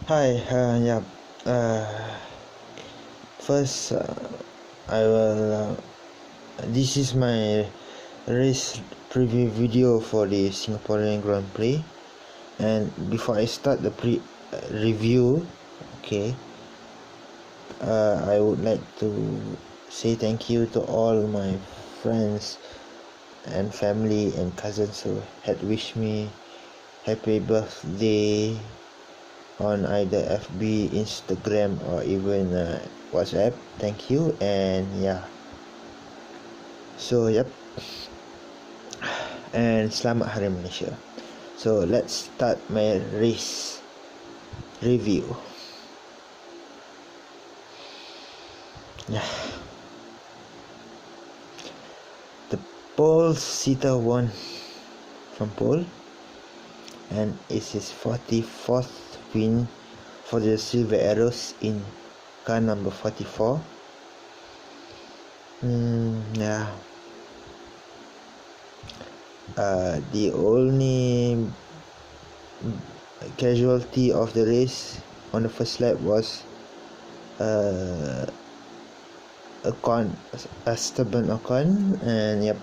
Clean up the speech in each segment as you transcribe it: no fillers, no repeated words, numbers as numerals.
Hi, yeah. Uh, First, I will. This is my race preview video for the Singaporean Grand Prix. And before I start the review, okay, I would like to say thank you to all my friends and family and cousins who had wished me happy birthday on either FB, Instagram, or even WhatsApp. Thank you, and yeah. So yep, and Selamat Hari Malaysia. So let's start my race review. Yeah. The pole sitter won from pole, and it's his 44th win for the Silver Arrows in car number 44. Yeah. The only casualty of the race on the first lap was Esteban Ocon, and yep,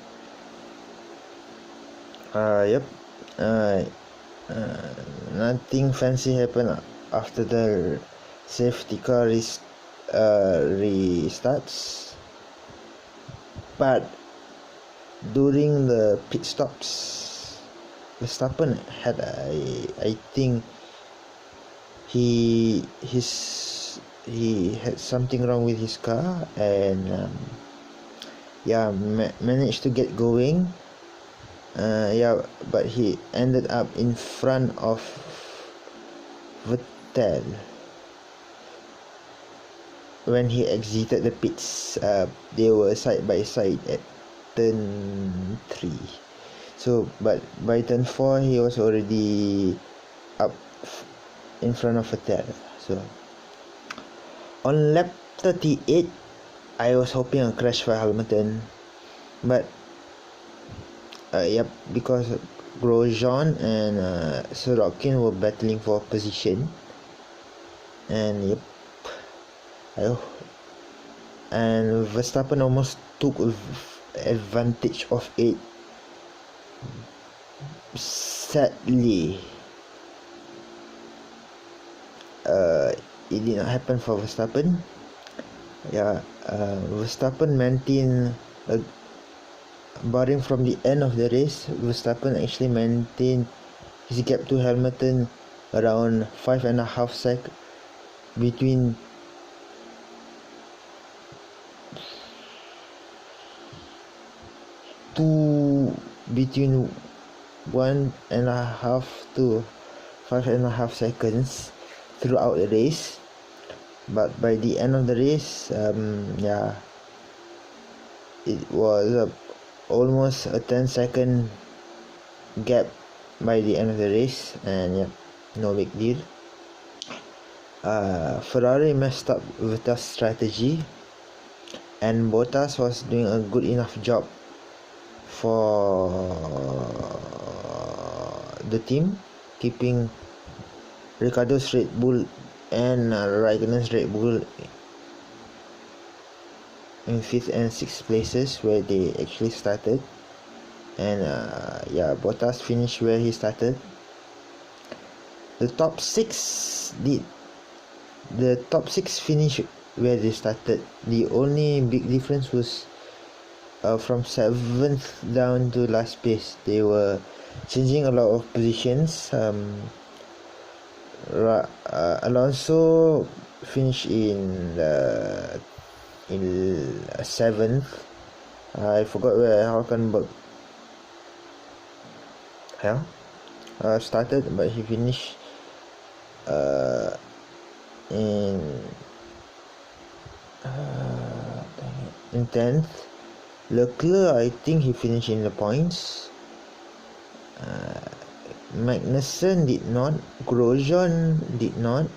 nothing fancy happened after the safety car restarts, but during the pit stops, Verstappen had I think he had something wrong with his car, and managed to get going. But he ended up in front of Vettel when he exited the pits. They were side by side at turn 3. So, but by turn 4, he was already up in front of Vettel. So, on lap 38, I was hoping a crash for Hamilton, but because Grosjean and Sorokin were battling for position, and and Verstappen almost took advantage of it. Sadly, it did not happen for Verstappen. Verstappen maintained barring from the end of the race, Verstappen actually maintained his gap to Hamilton around 5.5 seconds between between 1.5 to 5.5 seconds throughout the race. But by the end of the race, it was almost a 10-second gap by the end of the race, and no big deal. Ferrari messed up Vettel's strategy, and Bottas was doing a good enough job for the team, keeping Ricciardo's Red Bull and Raikkonen's Red Bull in 5th and 6th places where they actually started, and Bottas finished where he started. The top 6 finished where they started. The only big difference was from 7th down to last place. They were changing a lot of positions. Alonso finished in 7th. I forgot where Hulkenberg started, but he finished in 10th. Leclerc, I think he finished in the points. Magnussen did not. Grosjean did not.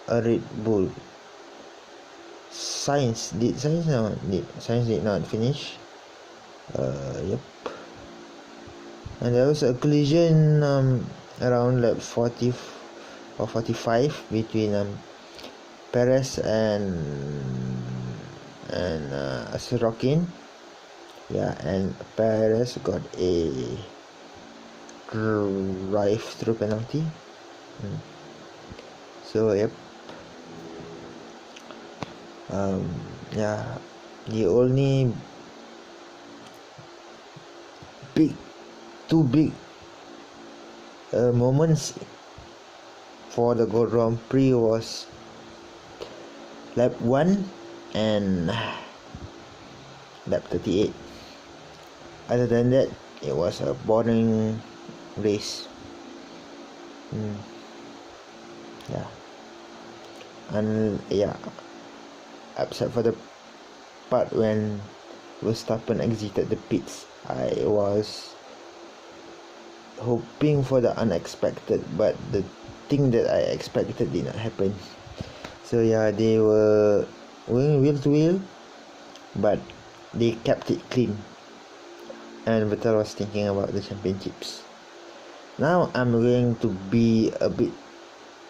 A Red Bull. Sainz did not finish. and there was a collision around like 40 or 45 between Perez and Sorokin. Yeah, and Perez got a drive-through penalty. So yep. Yeah, the only two big moments for the Grand Prix was lap 1 and lap 38. Other than that, it was a boring race. Yeah, and yeah, except for the part when Verstappen exited the pits, I was hoping for the unexpected, but the thing that I expected did not happen. So yeah, they were going wheel to wheel, but they kept it clean, and Vettel was thinking about the championships. Now I'm going to be a bit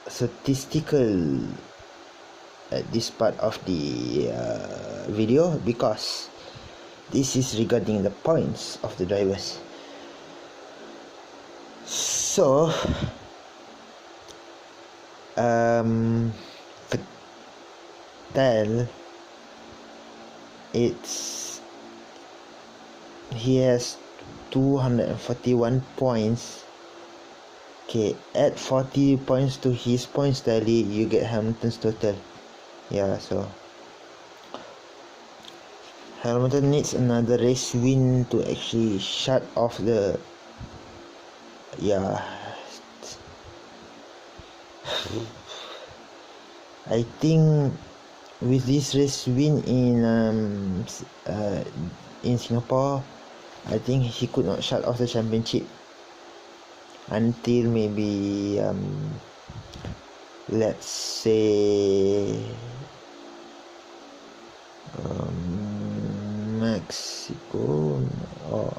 statistical at this part of the video, because this is regarding the points of the drivers. So Vettel, he has 241 points. Okay, add 40 points to his points tally, you get Hamilton's total. Yeah, so Hamilton needs another race win to actually shut off the I think with this race win in Singapore, I think he could not shut off the championship until maybe let's say Mexico, or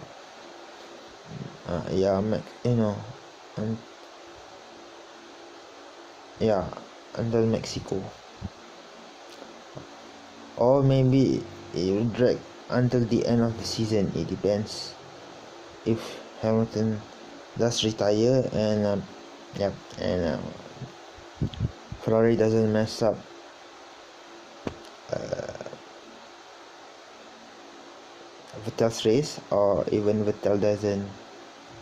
until Mexico, or maybe it will drag until the end of the season. It depends if Hamilton does retire and Ferrari doesn't mess up Vettel's race, or even Vettel doesn't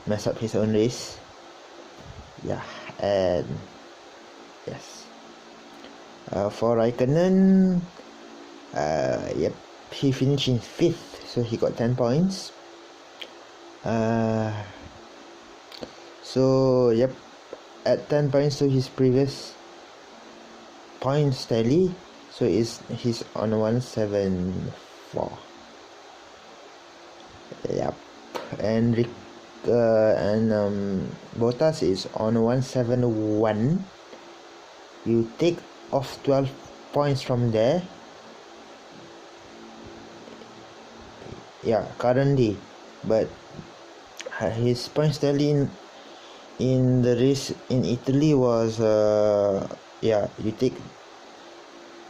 mess up his own race. Yeah, and yes, for Raikkonen, he finished in 5th, so he got 10 points. So add 10 points to his previous points tally, so he's on 174. And Bottas is on 171. You take off 12 points from there. Currently, but his points tally in the race in Italy was you take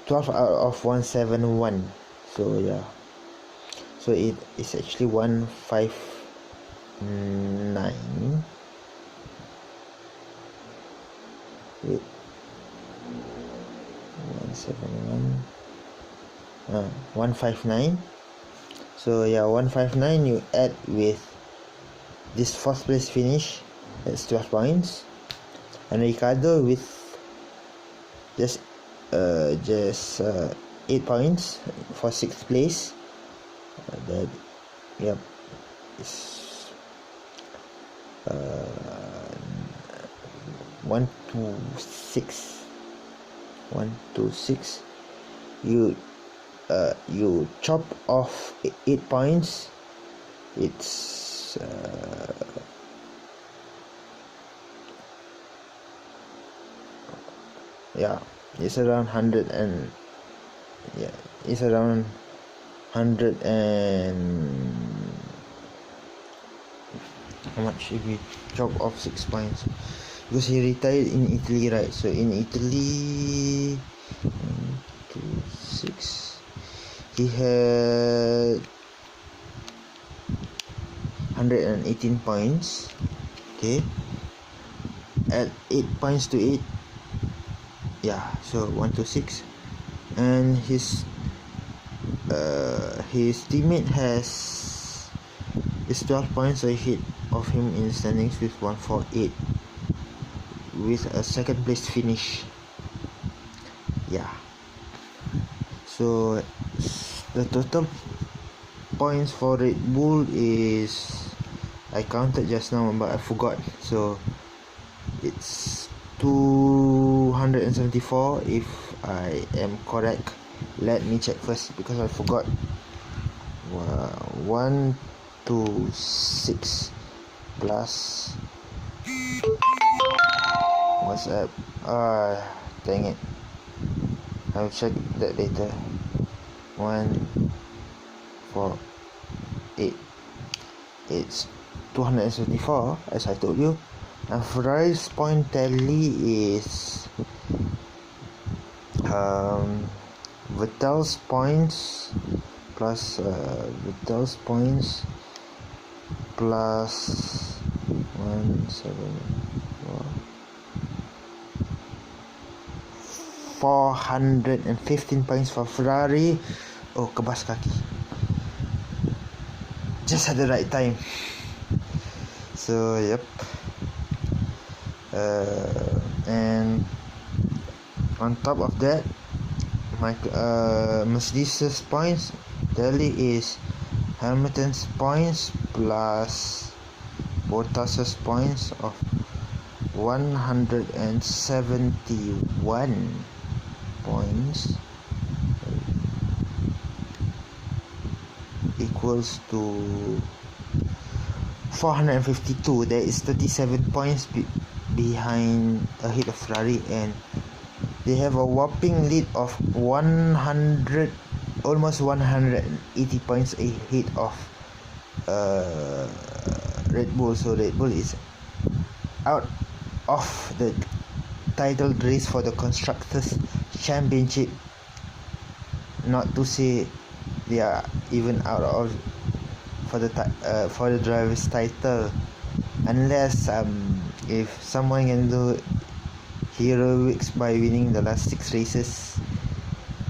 12 out of 171, so it is actually 159. Wait, 171, 159. So 159 you add with this 4th place finish, that's 12 points, and Ricardo with just 8 points for 6th place. It's 126. You chop off 8 points, it's it's around 100 and it's around 100 and How much if we drop off 6 points? Because he retired in Italy, right? So in Italy, 1, 2, 6. He had 118 points. Okay. At 8 points to 8. Yeah, so 1 to 6. And his teammate is 12 points ahead of him in standings with 148 with a second place finish. Yeah, so the total points for Red Bull is, I counted just now but I forgot, so it's 274 if I am correct. Let me check first because I forgot. 1 to 6 plus what's up? Dang it, I'll check that later. 1 4 8, it's 274 as I told you. And Ferrari's point tally is Vettel's points plus Vettel's points plus 415 points for Ferrari. Oh, kebas kaki. Just at the right time. So yep. And on top of that, Mercedes' points tally is Hamilton's points plus Bottas's points of 171 points equals to 452. There is 37 points behind ahead of Ferrari, and they have a whopping lead of 100, almost 180 points ahead of Red Bull. So Red Bull is out of the title race for the Constructors Championship. Not to say they are even out of for the drivers' title, unless if someone can do heroics by winning the last 6 races.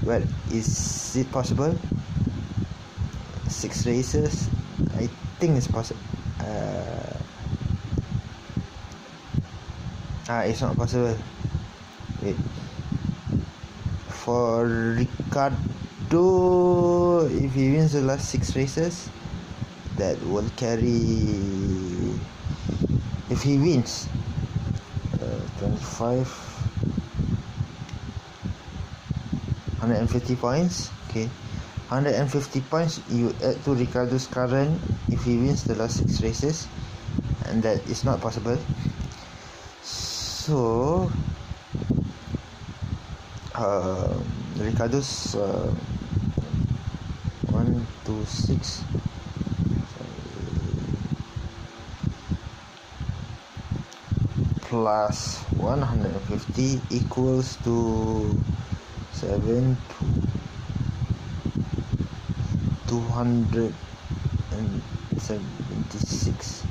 Well, is it possible? 6 races? I think it's possible. It's not possible. Wait. For Ricardo, if he wins the last 6 races, that will carry, if he wins 25 150 points. Okay, 150 points you add to Ricardo's current if he wins the last 6 races, and that is not possible. So Ricardo's 1 to 6 plus 150 equals to 276.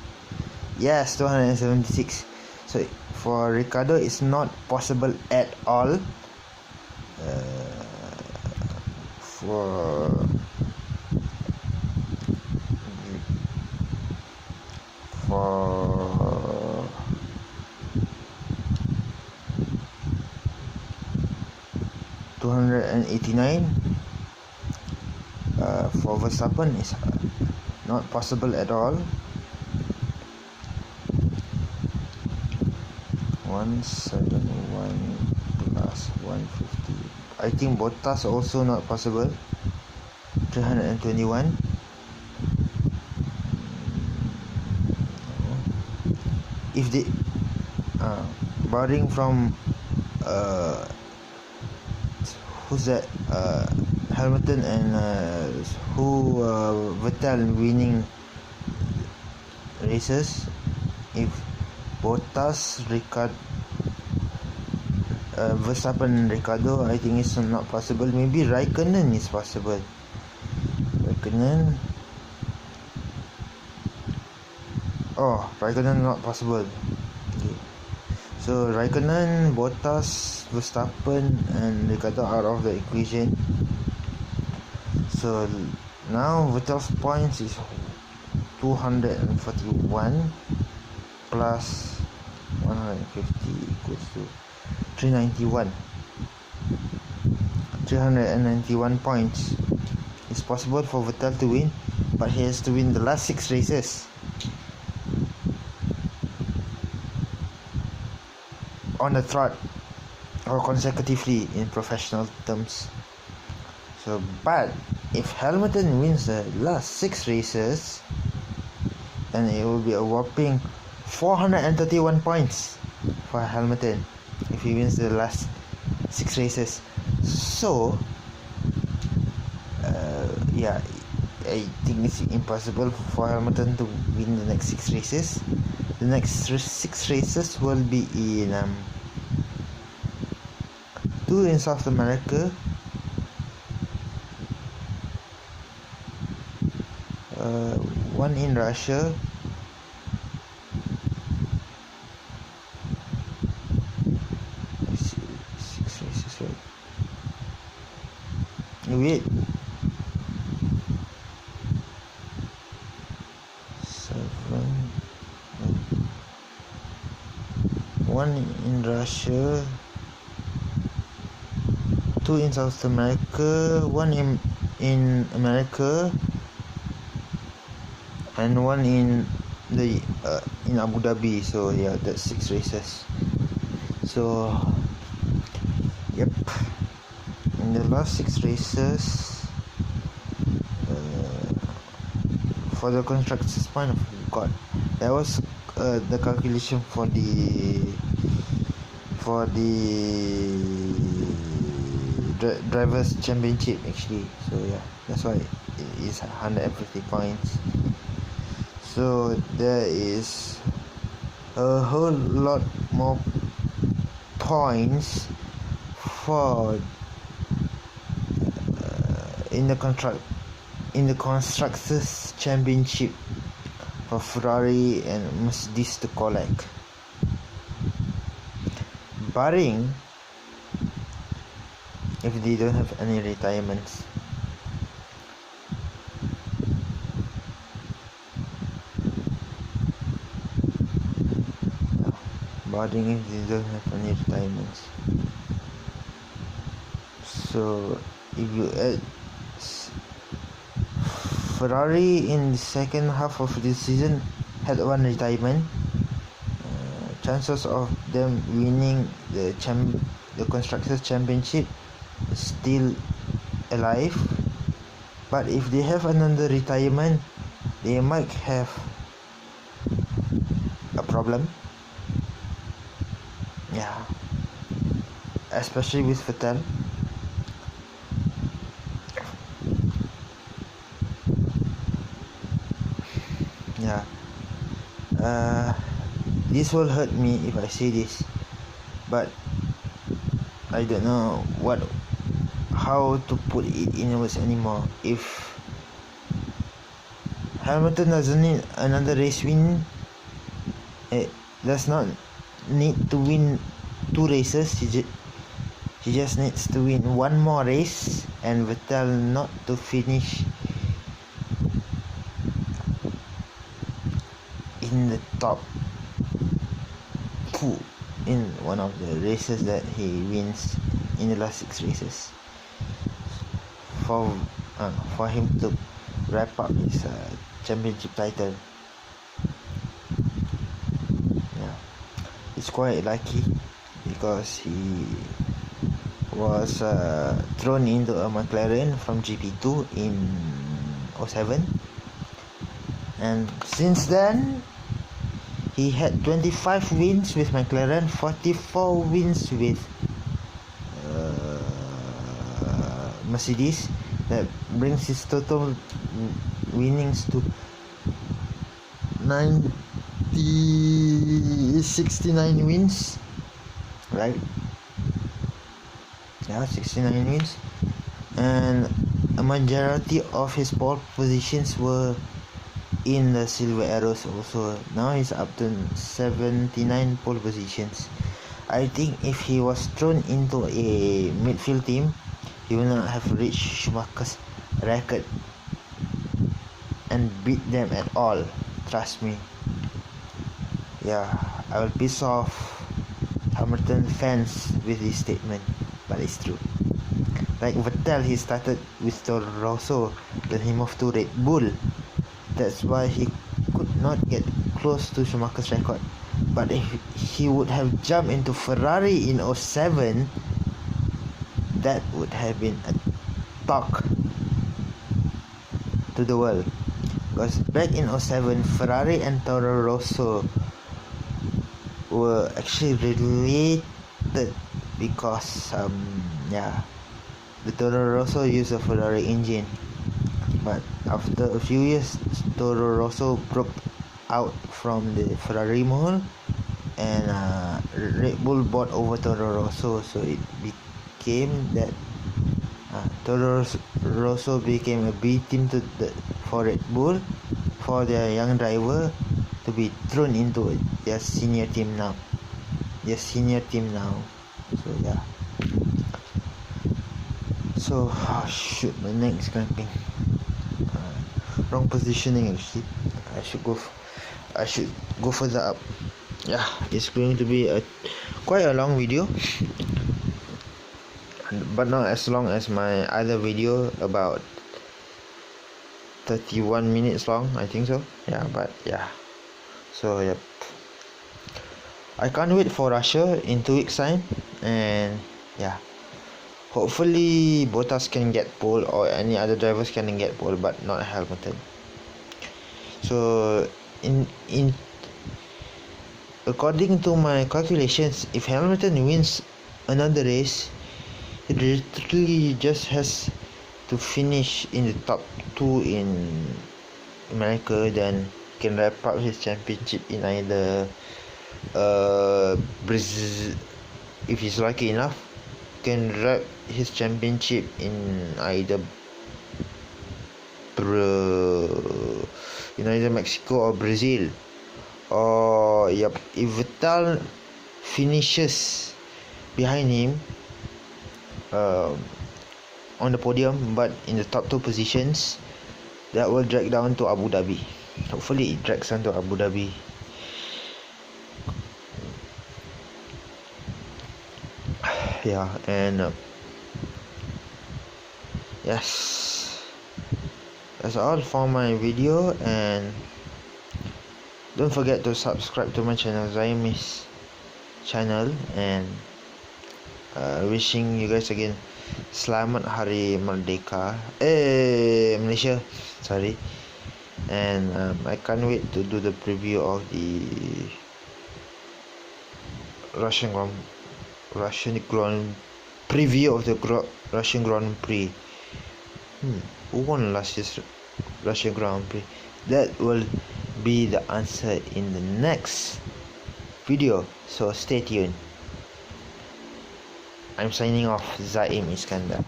Yes, 276. So for Ricardo, it's not possible at all. For 289, for Verstappen is not possible at all. 171 plus 150. I think Bottas also not possible. 321. If they barring from who's that, Hamilton and Vettel winning races, if Bottas, Verstappen and Ricardo, I think it's not possible. Maybe Raikkonen is possible. Raikkonen not possible. Okay. So Raikkonen, Bottas, Verstappen and Ricardo out of the equation. So now Vettel's points is 241 plus 150 equals to 391 points. It's possible for Vettel to win, but he has to win the last 6 races on the trot or consecutively in professional terms. So, but if Hamilton wins the last 6 races, then it will be a whopping 431 points for Hamilton if he wins the last 6 races. So I think it's impossible for Hamilton to win the next 6 races. The next 6 races will be in 2 in South America, 1 in Russia, six races, right? Wait, 7, 1 in Russia, 2 in South America, 1 in America, and 1 in Abu Dhabi. So yeah, that's 6 races. So yep, in the last 6 races, for the constructors point of God, that was the calculation for the drivers championship actually. So yeah, that's why it is 150 points. So there is a whole lot more points for in the constructors championship for Ferrari and Mercedes to collect, barring if they don't have any retirements. Barring if they don't have any retirements. So if you add Ferrari in the second half of the season had 1 retirement, chances of them winning the constructors championship is still alive. But if they have another retirement, they might have a problem. Yeah, especially with Vettel. Yeah, this will hurt me if I say this, but I don't know how to put it in words anymore. If Hamilton doesn't need another race win, it does not need to win 2 races. He just needs to win 1 more race, and Vettel not to finish in the top 2 in one of the races that he wins in the last 6 races for him to wrap up his championship title. Yeah, it's quite lucky because he was thrown into a McLaren from GP2 in 07, and since then he had 25 wins with McLaren, 44 wins with Mercedes. That brings his total winnings to 90 is 69 wins, right? Yeah, 69 wins, and a majority of his pole positions were in the Silver Arrows also. Now he's up to 79 pole positions. I think if he was thrown into a midfield team, he will not have reached Schumacher's record and beat them at all. Trust me. Yeah, I will piss off Hamilton fans with this statement, but it's true. Like Vettel, he started with Toro Rosso, then he moved to Red Bull. That's why he could not get close to Schumacher's record. But if he would have jumped into Ferrari in 07, that would have been a talk to the world. Because back in 07, Ferrari and Toro Rosso were actually related because the Toro Rosso used a Ferrari engine. But after a few years, Toro Rosso broke out from the Ferrari mold, and Red Bull bought over Toro Rosso, so it became that Toro Rosso became a B team for Red Bull, for their young driver to be thrown into their senior team now. So yeah. So shoot, my neck is cramping. Wrong positioning actually. I should go further up. Yeah, it's going to be quite a long video, but not as long as my other video, about 31 minutes long, I think so. Yeah, but yeah. So yep. I can't wait for Russia in 2 weeks time, and yeah. Hopefully Bottas can get pole, or any other drivers can get pole, but not Hamilton. So in according to my calculations, if Hamilton wins another race, he literally just has to finish in the top 2 in America, then can wrap up his championship in either Brazil, if he's lucky enough, can wrap his championship in either Mexico or Brazil. Or if Vettel finishes behind him on the podium, but in the top 2 positions, that will drag down to Abu Dhabi. Hopefully it drags down to Abu Dhabi. Yeah, and yes, that's all for my video, and don't forget to subscribe to my channel, Zaimis channel, and wishing you guys again Selamat Hari Merdeka Malaysia, sorry. And I can't wait to do the preview of the Russian Grand Prix. Who won last year's Russian Grand Prix? That will be the answer in the next video, so stay tuned. I'm signing off. Zaim Iskandar.